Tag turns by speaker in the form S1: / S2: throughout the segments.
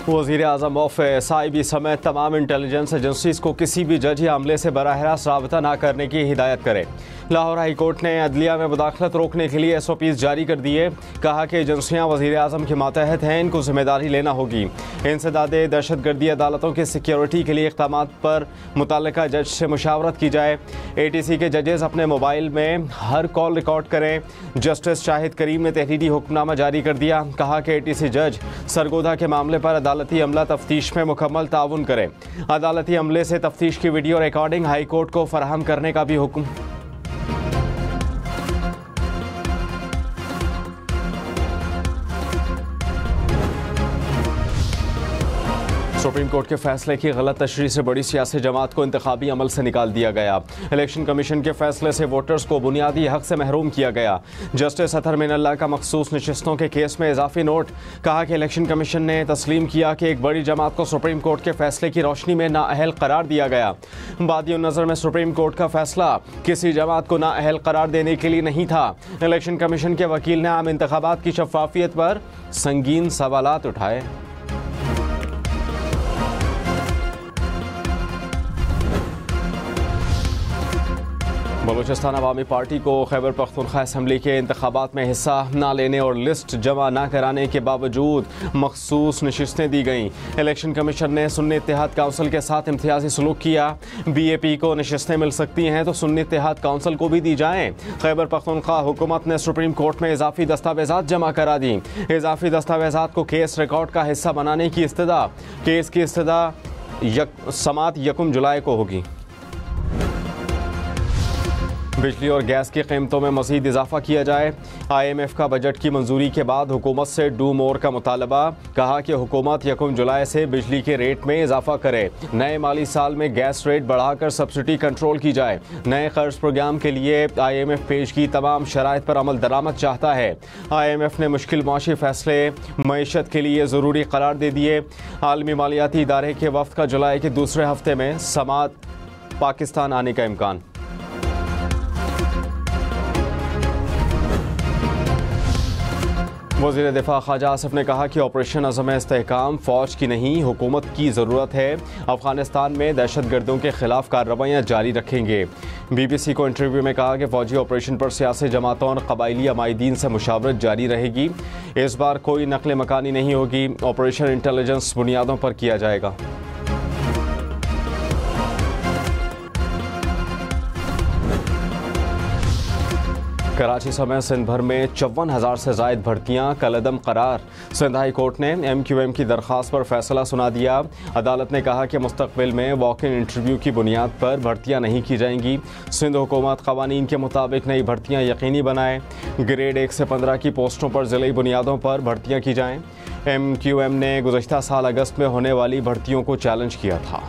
S1: वज़ीर-ए-आज़म office IB समेत तमाम इंटेलिजेंस एजेंसीज को किसी भी जज या अमले से बराह रास्त राबता न करने की हिदायत करे। लाहौर हाई कोर्ट ने अदलिया में मुदाखलत रोकने के लिए SOPs जारी कर दिए। कहा कि एजेंसियाँ वज़ीर-ए-आज़म के मातहत हैं, इनको जिम्मेदारी लेना होगी। इंसदादे दहशतगर्दी अदालतों की सिक्योरिटी के लिए इक़दाम पर मुतल्लिका जज से मुशावरत की जाए। ATC के जजेस अपने मोबाइल में हर कॉल रिकॉर्ड करें। जस्टिस शाहिद करीम ने तहरीरी हुक्मनामा जारी कर दिया। कहा कि ATC जज सरगोधा के मामले पर अदालती अमला तफ्तीश में मुकम्मल ताउन करें। अदालती अमले से तफ्तीश की वीडियो रिकॉर्डिंग हाई कोर्ट को फराहम करने का भी हुक्म। सुप्रीम कोर्ट के फैसले की गलत तशरीह से बड़ी सियासी जमात को इंतखाबी अमल से निकाल दिया गया। इलेक्शन कमीशन के फैसले से वोटर्स को बुनियादी हक से महरूम किया गया। जस्टिस अतहर मिनल्ला का मखसूस नशिस्तों के केस में इजाफी नोट। कहा कि इलेक्शन कमीशन ने तस्लीम किया कि एक बड़ी जमात को सुप्रीम कोर्ट के फैसले की रोशनी में नाअहल करार दिया गया। बादियों नज़र में सुप्रीम कोर्ट का फैसला किसी जमात को नाअहल करार देने के लिए नहीं था। इलेक्शन कमीशन के वकील ने आम इंतखाबात की शफाफियत पर संगीन सवालात उठाए। बलूचिस्तान अवामी पार्टी को खैबर पख्तूनख्वा असम्बली के इंतखाबात में हिस्सा न लेने और लिस्ट जमा न कराने के बावजूद मखसूस नशिस्तें दी गईं। इलेक्शन कमीशन ने सुन्नी इत्तेहाद काउंसिल के साथ इम्तियाजी सलूक किया। BAP को नशिस्तें मिल सकती हैं तो सुन्नी इत्तेहाद काउंसिल को भी दी जाएं। खैबर पख्तूनख्वा हुकूमत ने सुप्रीम कोर्ट में इजाफी दस्तावेजात जमा करा दी। इजाफी दस्तावेजात को केस रिकॉर्ड का हिस्सा बनाने की इस्तदा। केस की इस्तदा समात 1 जुलाई को होगी। बिजली और गैस की कीमतों में मज़ीद इजाफा किया जाए। IMF का बजट की मंजूरी के बाद हुकूमत से डू मोर का मुतालबा। कहा कि हुकूमत 1 जुलाई से बिजली के रेट में इजाफा करे। नए माली साल में गैस रेट बढ़ाकर सब्सिडी कंट्रोल की जाए। नए कर्ज प्रोग्राम के लिए IMF पेश की तमाम शराइत पर अमल दरामद चाहता है। IMF ने मुश्किल माशी फैसले मईशत के लिए ज़रूरी करार दे दिए। आलमी मालियाती इदारे के वफ़द का जुलाई के दूसरे हफ्ते में समात पाकिस्तान आने का इम्कान। वज़ीर दिफा ख्वाजा आसिफ ने कहा कि ऑपरेशन अज़म इस्तेहकाम फ़ौज की नहीं हुकूमत की ज़रूरत है। अफ़गानिस्तान में दहशतगर्दों के ख़िलाफ़ कार्रवाइयाँ जारी रखेंगे। BBC को इंटरव्यू में कहा कि फ़ौजी ऑपरेशन पर सियासी जमातों और कबायली अमायदीन से मुशावरत जारी रहेगी। इस बार कोई नकल मकानी नहीं होगी। ऑपरेशन इंटेलिजेंस बुनियादों पर किया जाएगा। कराची समेत सिंध भर में 54,000 से ज़ायद भर्तियाँ कलअदम करार। सिंध हाई कोर्ट ने MQM की दरख्वास्त पर फैसला सुना दिया। अदालत ने कहा कि मुस्तकबिल में वॉक इन इंटरव्यू की बुनियाद पर भर्तियाँ नहीं की जाएंगी। सिंध हुकूमत क़वानीन के मुताबिक नई भर्तियाँ यकीनी बनाए। ग्रेड 1 से 15 की पोस्टों पर ज़िली बुनियादों पर भर्तियाँ की जाएँ। MQM ने गुज़श्ता साल अगस्त में होने वाली भर्तियों को चैलेंज किया था।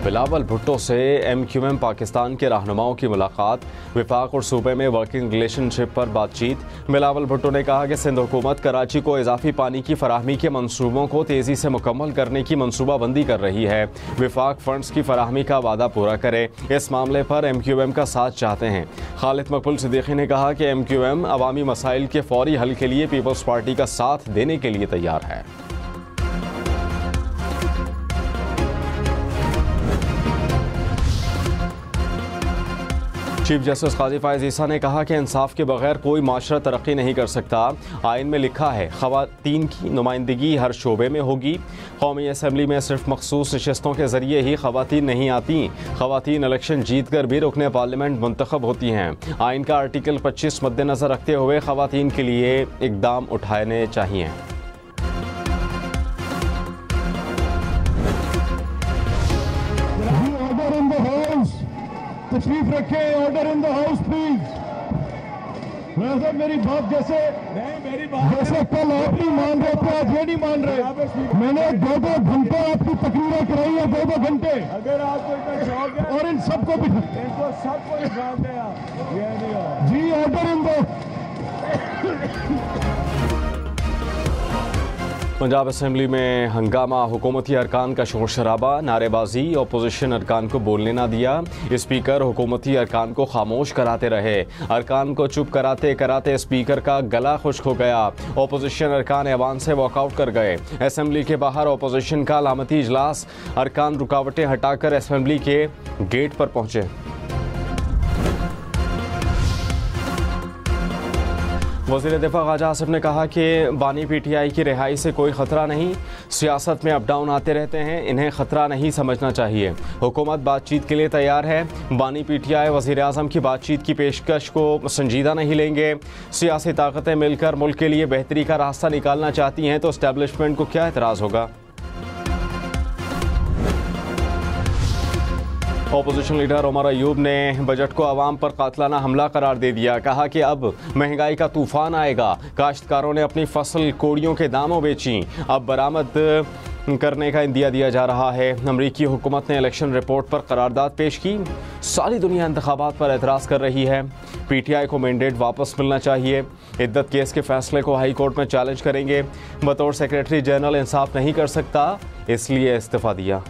S1: बिलावल भुट्टो से MQM पाकिस्तान के रहनुमाओं की मुलाकात। विफाक और सूबे में वर्किंग रिलेशनशिप पर बातचीत। बिलावल भुट्टो ने कहा कि सिंध हुकूमत कराची को इजाफी पानी की फराहमी के मंसूबों को तेज़ी से मुकम्मल करने की मनसूबाबंदी कर रही है। विफाक फंड्स की फराहमी का वादा पूरा करे। इस मामले पर MQM का साथ चाहते हैं। खालिद मकबूल सिद्दीकी ने कहा कि MQM अवामी मसाइल के फौरी हल के लिए पीपल्स पार्टी का साथ देने के लिए तैयार है। चीफ जस्टिस काजी फायज़ ईसा ने कहा कि इंसाफ के बगैर कोई माशरा तरक्की नहीं कर सकता। आइन में लिखा है ख़वातीन की नुमाइंदगी हर शोबे में होगी। कौमी असम्बली में सिर्फ मखसूस नशिस्तों के ज़रिए ही ख़वातीन नहीं आती। ख़वातीन इलेक्शन जीत कर भी रुकने पार्लियामेंट मुंतखब होती हैं। आइन का आर्टिकल 25 मद्देनज़र रखते हुए ख़वातीन के लिए इक़दाम उठाने चाहिए।
S2: तशरीफ रखें। Order in the house please. मेरी बात जैसे कल आप नहीं मान रहे थे, आज ये नहीं मान रहे। मैंने 2-2 घंटे आपकी तकरीरें कराई है, 2-2 घंटे। अगर आपको इतना शौक है और इन सबको भी इनको सबको निकाल दें जी। Order in the
S1: Punjab assembly में हंगामा, हुकूमती अरकान का शोर शराबा, नारेबाजी, अपोजिशन अरकान को बोलने ना दिया। स्पीकर हुकूमती अरकान को खामोश कराते रहे। अरकान को चुप कराते कराते स्पीकर का गला खुश्क हो गया। अपोजिशन अरकान ऐवान से वॉकआउट कर गए। असेंबली के बाहर अपोजिशन का लामती इजलास, अरकान रुकावटें हटाकर असेंबली के गेट पर पहुंचे। वज़ीर दिफा ख्वाजा आसिफ ने कहा कि बानी पीटीआई की रिहाई से कोई ख़तरा नहीं। सियासत में अप डाउन आते रहते हैं, इन्हें ख़तरा नहीं समझना चाहिए। हुकूमत बातचीत के लिए तैयार है। बानी पीटीआई वज़ीर आज़म की बातचीत की पेशकश को संजीदा नहीं लेंगे। सियासी ताकतें मिलकर मुल्क के लिए बेहतरी का रास्ता निकालना चाहती हैं तो इस्टेब्लिशमेंट को क्या एतराज़ होगा। अपोजिशन लीडर उमर अयूब ने बजट को अवाम पर कातलाना हमला करार दे दिया। कहा कि अब महंगाई का तूफान आएगा। काश्तकारों ने अपनी फसल कोड़ियों के दामों बेची, अब बरामद करने का इंदिया दिया जा रहा है। अमरीकी हुकूमत ने इलेक्शन रिपोर्ट पर करारदाद पेश की। सारी दुनिया इंतखाबात पर एतराज़ कर रही है। पीटीआई को मैंडेट वापस मिलना चाहिए। इद्दत केस के फैसले को हाई कोर्ट में चैलेंज करेंगे। बतौर सेक्रेटरी जनरल इंसाफ नहीं कर सकता, इसलिए इस्तीफ़ा दिया।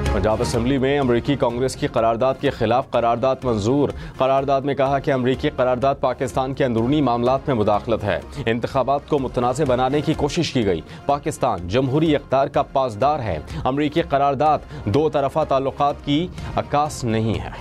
S1: पंजाब असेंबली में अमरीकी कांग्रेस की करारदाद के खिलाफ करारदाद मंजूर। करारदाद में कहा कि अमरीकी करारदाद पाकिस्तान के अंदरूनी मामलात में मुदाखलत है। इंतखाबात को मुतनाज़ बनाने की कोशिश की गई। पाकिस्तान जमहूरी इख्तियार का पासदार है। अमरीकी करारदाद दो तरफ़ा ताल्लुकात की अक्कास नहीं है।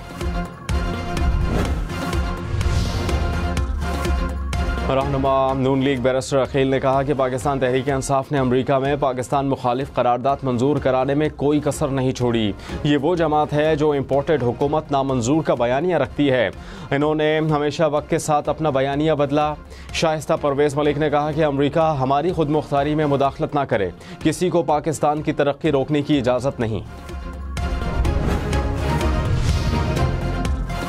S1: रहनुमा नून लीग बैरिस्टर अखिल ने कहा कि पाकिस्तान तहरीक इंसाफ ने अमरीका में पाकिस्तान मुखालिफ करारदाद मंजूर कराने में कोई कसर नहीं छोड़ी। ये वो जमात है जो इम्पोर्टेड हुकूमत नामंजूर का बयानिया रखती है। इन्होंने हमेशा वक्त के साथ अपना बयानिया बदला। शाइस्ता परवेज़ मलिक ने कहा कि अमरीका हमारी खुद मुख्तारी में मुदाखलत ना करे। किसी को पाकिस्तान की तरक्की रोकने की इजाज़त नहीं।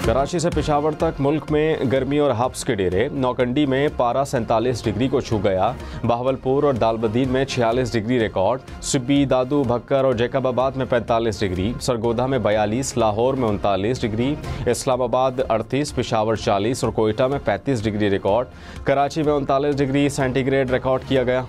S1: कराची से पेशावर तक मुल्क में गर्मी और हब्स के डेरे। नौकंडी में पारा 47 डिग्री को छू गया। बहावलपुर और दालबदीन में 46 डिग्री रिकॉर्ड। सिब्बी, दादू, भक्कर और जैकबाबाद में 45 डिग्री। सरगोधा में 42, लाहौर में 39 डिग्री, इस्लामाबाद 38, पेशावर 40 और कोयटा में 35 डिग्री रिकॉर्ड। कराची में 39 डिग्री सेंटीग्रेड रिकॉर्ड किया गया।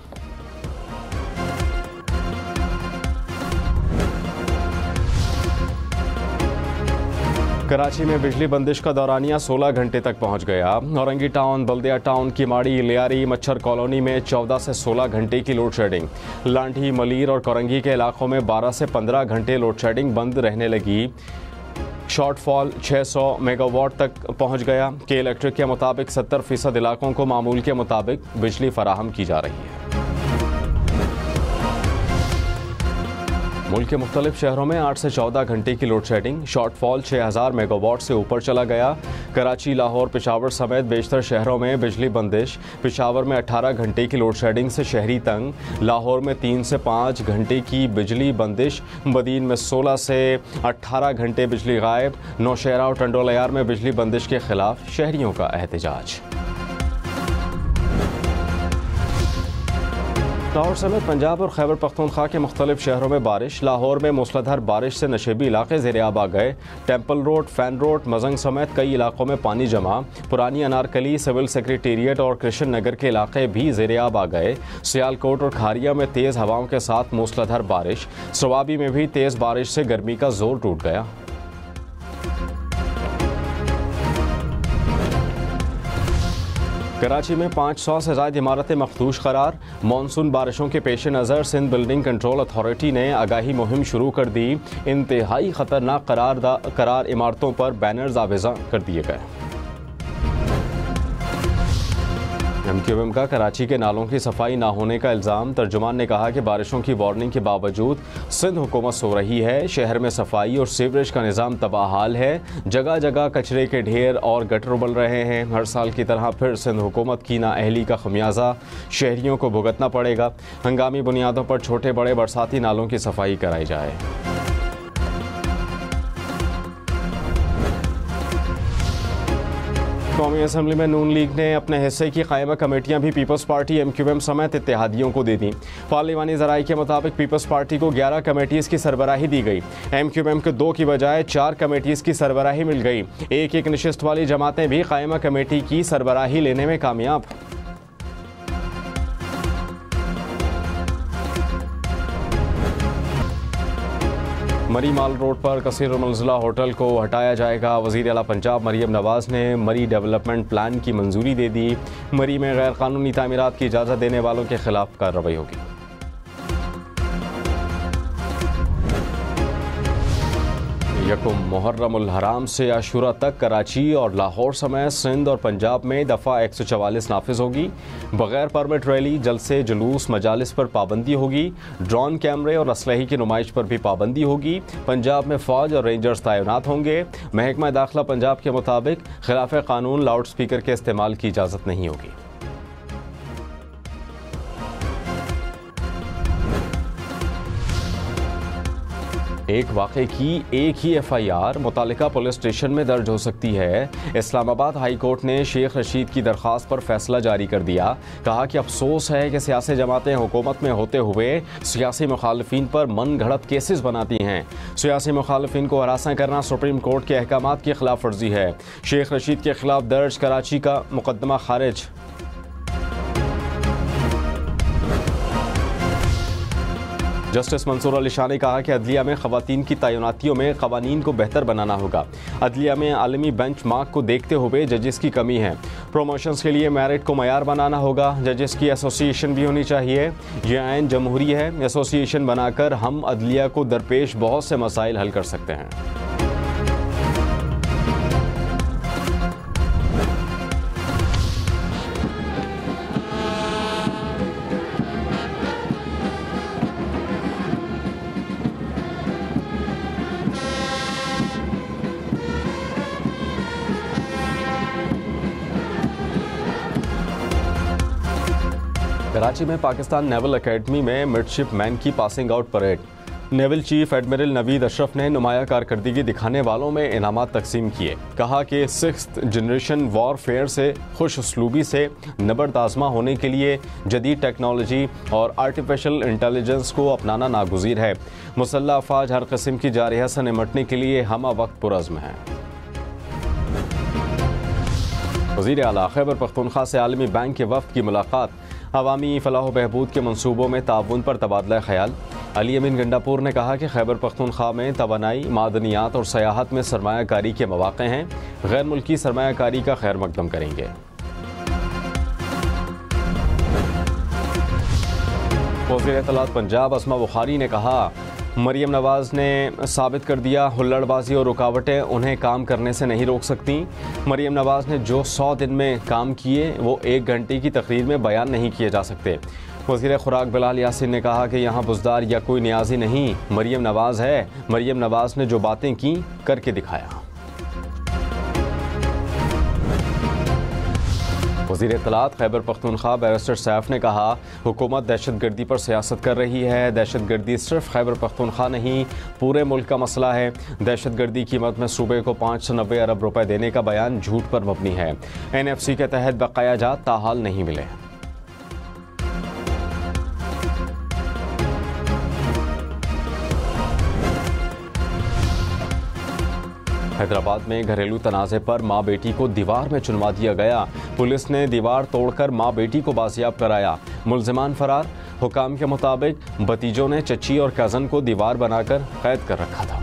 S1: कराची में बिजली बंदिश का दौरानिया 16 घंटे तक पहुंच गया। औरंगी टाउन, बल्दिया टाउन, किमाड़ी, लियारी, मच्छर कॉलोनी में 14 से 16 घंटे की लोड शेडिंग। लांठी, मलीर और कोरंगी के इलाकों में 12 से 15 घंटे लोड शेडिंग बंद रहने लगी। शॉर्टफॉल 600 मेगावाट तक पहुंच गया। के इलेक्ट्रिक के मुताबिक 70% इलाकों को मामूल के मुताबिक बिजली फराहम की जा रही है। मुल्क के मुख्तलिफ शहरों में 8 से 14 घंटे की लोड शेडिंग। शॉर्टफॉल 6000 मेगावाट से ऊपर चला गया। कराची, लाहौर, पेशावर समेत बेशतर शहरों में बिजली बंदिश। पेशावर में 18 घंटे की लोड शेडिंग से शहरी तंग। लाहौर में 3 से 5 घंटे की बिजली बंदिश। बदीन में 16 से 18 घंटे बिजली गायब। नौशहरा और टंडोलयार में बिजली बंदिश के खिलाफ शहरियों का एहतजाज। लाहौर समेत पंजाब और खैबर पख्तूनख्वा के मुख्तलिफ शहरों में बारिश। लाहौर में मूसलाधार बारिश से नशेबी इलाके ज़ेर-ए-आब आ गए। Temple road, fan road, Mazang समेत कई इलाकों में पानी जमा। पुरानी अनारकली, सिविल सेक्रेटेरिएट और कृष्ण नगर के इलाके भी ज़ेर-ए-आब आ गए। सियालकोट और खारिया में तेज़ हवाओं के साथ मूसलाधार बारिश। सवाबी में भी तेज़ बारिश से गर्मी का जोर टूट गया। कराची में 500 से ज़ायद इमारतें मखदूश करार। मानसून बारिशों के पेश नज़र सिंध बिल्डिंग कंट्रोल अथॉरिटी ने आगाही मुहिम शुरू कर दी। इंतहाई ख़तरनाक करार इमारतों पर बैनर्स आवेज़ा कर दिए गए। MQM का कराची के नालों की सफाई ना होने का इल्ज़ाम। तर्जुमान ने कहा कि बारिशों की वार्निंग के बावजूद सिंध हुकूमत सो रही है। शहर में सफाई और सीवरेज का निज़ाम तबाहाल है। जगह जगह कचरे के ढेर और गटर उबल रहे हैं। हर साल की तरह फिर सिंध हुकूमत की नाअहली का खमियाजा शहरियों को भुगतना पड़ेगा। हंगामी बुनियादों पर छोटे बड़े बरसाती नालों की सफाई कराई जाए। कौमी असम्बली में नून लीग ने अपने हिस्से की कायमा कमेटियां भी पीपल्स पार्टी, MQM समेत इत्तेहादियों को दे दी। पार्लिमानी ज़राई के मुताबिक पीपल्स पार्टी को 11 कमेटीज़ की सरबराही दी गई। MQM को 2 की बजाय 4 कमेटीज़ की सरबराही मिल गई। एक नशिस्त वाली जमातें भी कायमा कमेटी की सरबराही लेने में कामयाब। मरी माल रोड पर कसीर मंजिला होटल को हटाया जाएगा। वज़ीर आला पंजाब मरियम नवाज़ ने मरी डेवलपमेंट प्लान की मंजूरी दे दी। मरी में गैर कानूनी तामीरात की इजाज़त देने वालों के खिलाफ कार्रवाई होगी। यकुम मुहर्रमुल हराम से आशूरा तक कराची और लाहौर समेत सिंध और पंजाब में दफ़ा 144 नाफिज होगी। बगैर परमिट रैली, जलसे, जुलूस, मजालिस पर पाबंदी होगी। ड्रोन कैमरे और असलहे की नुमाइश पर भी पाबंदी होगी। पंजाब में फ़ौज और रेंजर्स तैनात होंगे। महकमा दाखिला पंजाब के मुताबिक खिलाफ कानून लाउड स्पीकर के इस्तेमाल की इजाज़त नहीं होगी। एक वाक़े की एक ही FIR मुतालिका पुलिस स्टेशन में दर्ज हो सकती है। इस्लामाबाद हाई कोर्ट ने शेख रशीद की दरख्वास्त पर फैसला जारी कर दिया। कहा कि अफसोस है कि सियासी जमातें हुकूमत में होते हुए सियासी मुखालफिन पर मन घड़त केसेस बनाती हैं। सियासी मुखालफिन को हरासा करना सुप्रीम कोर्ट के अहकामात की खिलाफ वर्जी है। शेख रशीद के खिलाफ दर्ज कराची का मुकदमा खारिज। जस्टिस मंसूर अली शाह ने कहा कि अदलिया में खवातीन की तैनातियों में कवानीन को बेहतर बनाना होगा। अदलिया में आलमी बेंच मार्क को देखते हुए जजेस की कमी है। प्रमोशंस के लिए मेरिट को मयार बनाना होगा। जजेस की एसोसिएशन भी होनी चाहिए। यह आइन जमहूरी है। एसोसिएशन बनाकर हम अदलिया को दरपेश बहुत से मसाइल हल कर सकते हैं। कराची में पाकिस्तान नेवल एकेडमी में मिडशिपमैन की passing out parade. Naval chief admiral Naveed Ashraf ने नुमाया कारकर्दगी दिखाने वालों में इनामात तकसीम किए। कहा कि 6th जनरेशन वॉरफेयर से खुश उसलूबी से नबर्द आज़मा होने के लिए जदीद टेक्नोलॉजी और आर्टिफिशियल इंटेलिजेंस को अपनाना नागुज़ीर है। मुसल्लह अफवाज हर किस्म की जारहा से निमटने के लिए हम वक्त पुरज़्म हैं। वज़ीर आला खैबर पख्तूनख्वा से आलमी बैंक के वफ़द की मुलाकात। अवामी फलाह बहबूद के मनसूबों में ताउन पर तबादला ख्याल। अली अमीन गंडापुर ने कहा कि खैबर पख्तूनख्वा में तवानाई, मादनियात और सयाहत में सरमायाकारी के मौक़े हैं। गैर मुल्की सरमायाकारी का खैर मकदम करेंगे। वज़ीर इत्तलात पंजाब अस्मा बुखारी ने कहा, मरियम नवाज़ ने साबित कर दिया हुल्लड़बाजी और रुकावटें उन्हें काम करने से नहीं रोक सकती। मरियम नवाज़ ने जो 100 दिन में काम किए वो 1 घंटे की तकरीर में बयान नहीं किए जा सकते। वज़ीर खुराक बिलाल यासिन ने कहा कि यहाँ बुज़दार या कोई न्याजी नहीं, मरियम नवाज़ है। मरियम नवाज़ ने जो बातें की करके दिखाया। वज़ीर इत्तलात खैबर पख्तूनख्वा बैरिस्टर सैफ ने कहा, हुकूमत दहशतगर्दी पर सियासत कर रही है। दहशतगर्दी सिर्फ खैबर पख्तूनख्वा नहीं, पूरे मुल्क का मसला है। दहशतगर्दी कीमत में सूबे को 590 अरब रुपए देने का बयान झूठ पर मबनी है। NFC के तहत बकाया जात ताहाल नहीं मिले। हैदराबाद में घरेलू तनाज़े पर माँ बेटी को दीवार में चुनवा दिया गया। पुलिस ने दीवार तोड़कर माँ बेटी को बाजियाब कराया। मुल्जिमान फरार। हुकाम के मुताबिक भतीजों ने चची और कज़न को दीवार बनाकर कैद कर रखा था।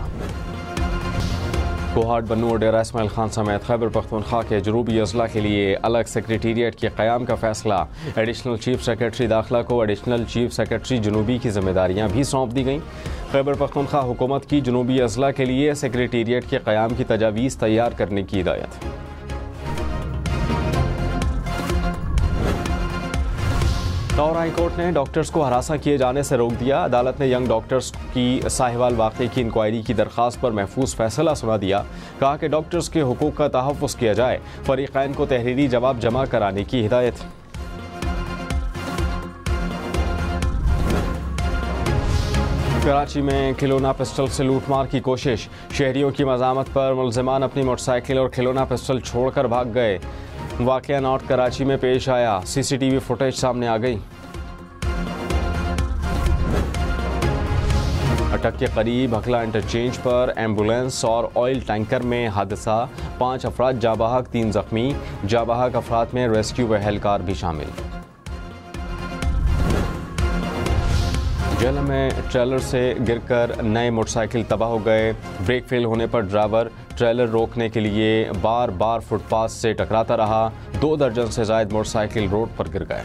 S1: कोहाट, बन्नू और डेरा इस्माइल खान समेत खैबर पख्तूनख्वा के जनूबी अजला के लिए अलग सेक्रेटेरिएट के क़याम का फैसला। एडिशनल चीफ सेक्रेटरी दाखिला को एडिशनल चीफ सेक्रेटरी जनूबी की जिम्मेदारियां भी सौंप दी गईं। खैबर पख्तूनख्वा हुकूमत की जनूबी अजला के लिए सेक्रेटेरिएट के क़याम की तजावीज़ तैयार करने की हिदायत। लाहौर हाई कोर्ट ने डॉक्टर्स को हरासा किए जाने से रोक दिया। अदालत ने यंग डॉक्टर्स की साहिवाल वाक़े की इंक्वायरी की दरख्वास्त पर महफूज फैसला सुना दिया। कहा कि डॉक्टर्स के हुकूक का तहफ़्फ़ुज़ किया जाए। फ़रीक़ैन को तहरीरी जवाब जमा कराने की हिदायत। कराची में खिलौना पिस्टल से लूटमार की कोशिश। शहरियों की मज़ामत पर मुल्ज़िमान अपनी मोटरसाइकिल और खिलौना पिस्टल छोड़कर भाग गए। वाक़या नॉर्थ कराची में पेश आया। CCTV फुटेज सामने आ गई। अटक के करीब हकला इंटरचेंज पर एम्बुलेंस और ऑयल टैंकर में हादसा। 5 अफराद जाबाहक, 3 ज़ख्मी। जाबाहक अफराद में रेस्क्यू एहलकार भी शामिल। जेलम में ट्रेलर से गिरकर नए मोटरसाइकिल तबाह हो गए। ब्रेक फेल होने पर ड्राइवर ट्रेलर रोकने के लिए बार बार फुटपाथ से टकराता रहा। 2 दर्जन से ज्यादा मोटरसाइकिल रोड पर गिर गए।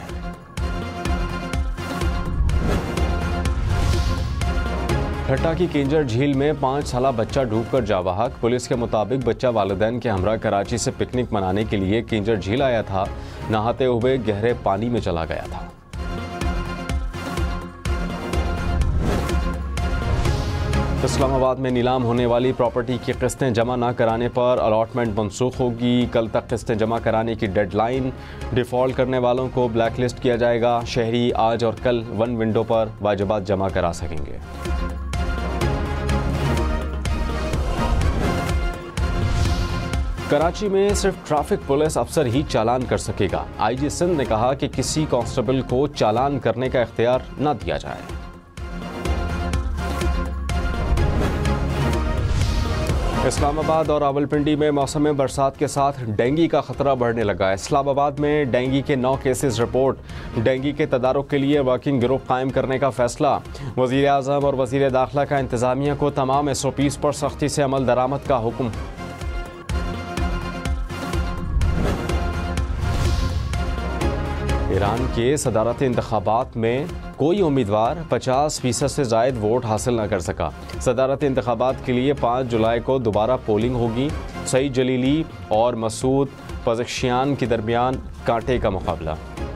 S1: ठट्टा की किंजर झील में 5 साला बच्चा डूबकर जावाहक। पुलिस के मुताबिक बच्चा वालिदैन के हमरा कराची से पिकनिक मनाने के लिए किंजर झील आया था। नहाते हुए गहरे पानी में चला गया था। इस्लामाबाद में नीलाम होने वाली प्रॉपर्टी की किस्तें जमा न कराने पर अलॉटमेंट मनसूख होगी। कल तक किस्तें जमा कराने की डेडलाइन। डिफ़ॉल्ट करने वालों को ब्लैकलिस्ट किया जाएगा। शहरी आज और कल 1 विंडो पर वाजिबात जमा करा सकेंगे। कराची में सिर्फ ट्रैफिक पुलिस अफसर ही चालान कर सकेगा। आईजी सिंध ने कहा कि किसी कांस्टेबल को चालान करने का इख्तियार न दिया जाए। इस्लामाबाद और रावलपिंडी में मौसम बरसात के साथ डेंगू का खतरा बढ़ने लगा है। इस्लामाबाद में डेंगू के 9 केसेस रिपोर्ट। डेंगू के तदारुक के लिए वर्किंग ग्रुप कायम करने का फैसला। वज़ीर आज़म और वज़ीर दाखिला का इंतज़ामिया को तमाम SOPs पर सख्ती से अमल दरामद का हुक्म। ईरान के सदारती इंतखाबात में कोई उम्मीदवार 50% से ज़ायद वोट हासिल न कर सका। सदारती इंतखाबात के लिए 5 जुलाई को दोबारा पोलिंग होगी। सईद जलीली और मसूद पज़ेश्कियान के दरमियान कांटे का मुकाबला।